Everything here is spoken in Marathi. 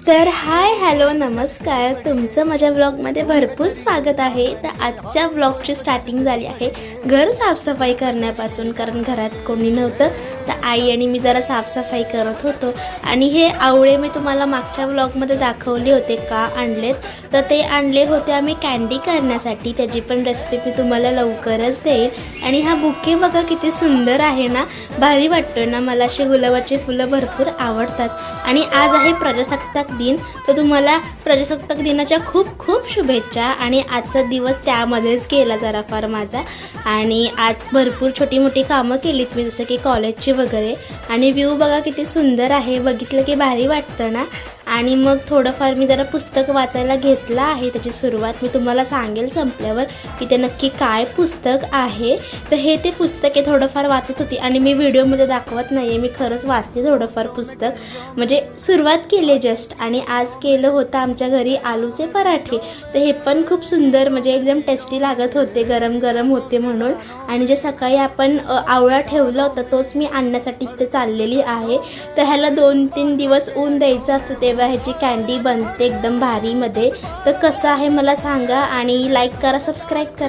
तर हाय हॅलो नमस्कार, तुमचं माझ्या व्लॉगमध्ये भरपूर स्वागत आहे। तर आजच्या व्लॉगची स्टार्टिंग झाली आहे घर साफसफाई करण्यापासून, कारण घरात कोणी नव्हतं तर आई आणि मी जरा साफसफाई करत होतो। आणि हे आवळे मी तुम्हाला मागच्या व्लॉगमध्ये दाखवले होते का आणलेत, तर ते आणले होते आम्ही कँडी करण्यासाठी। त्याची पण रेसिपी मी तुम्हाला लवकरच देईल। आणि हा बुके बघा किती सुंदर आहे ना, भारी वाटतो ना, मला अशी गुलाबाची फुलं भरपूर आवडतात। आणि आज आहे प्रजासत्ताक दिन, तर तुम्हाला प्रजासत्ताक दिनाच्या खूप खूप शुभेच्छा। आणि आजचा दिवस त्यामध्येच गेला जरा फार माझा। आणि आज भरपूर छोटी मोठी कामं केलीत मी, जसं की कॉलेजची वगैरे। आणि व्ह्यू बघा किती सुंदर आहे, बघितलं की भारी वाटतं ना। आणि मग थोडंफार मी जरा पुस्तक वाचायला घेतलं आहे, त्याची सुरुवात मी तुम्हाला सांगेल संपल्यावर की ते नक्की काय पुस्तक आहे। तर हे ते पुस्तक आहे, थोडंफार वाचत होती आणि मी व्हिडिओमध्ये दाखवत नाही आहे, मी खरंच वाचते थोडंफार पुस्तक, म्हणजे सुरुवात केली जस्ट। आणि आज केलं होतं आमच्या घरी आलूचे पराठे, तर हे पण खूप सुंदर, म्हणजे एकदम टेस्टी लागत होते, गरम गरम होते म्हणून। आणि जे सकाळी आपण आवळा ठेवला होता तोच मी आणण्यासाठी इथे चाललेली आहे। तर ह्याला 2-3 दिवस ऊन द्यायचं असतं, तेव्हा ह्याची कँडी बनते एकदम भारीमध्ये। तर कसं आहे मला सांगा आणि लाईक करा, सबस्क्राईब करा।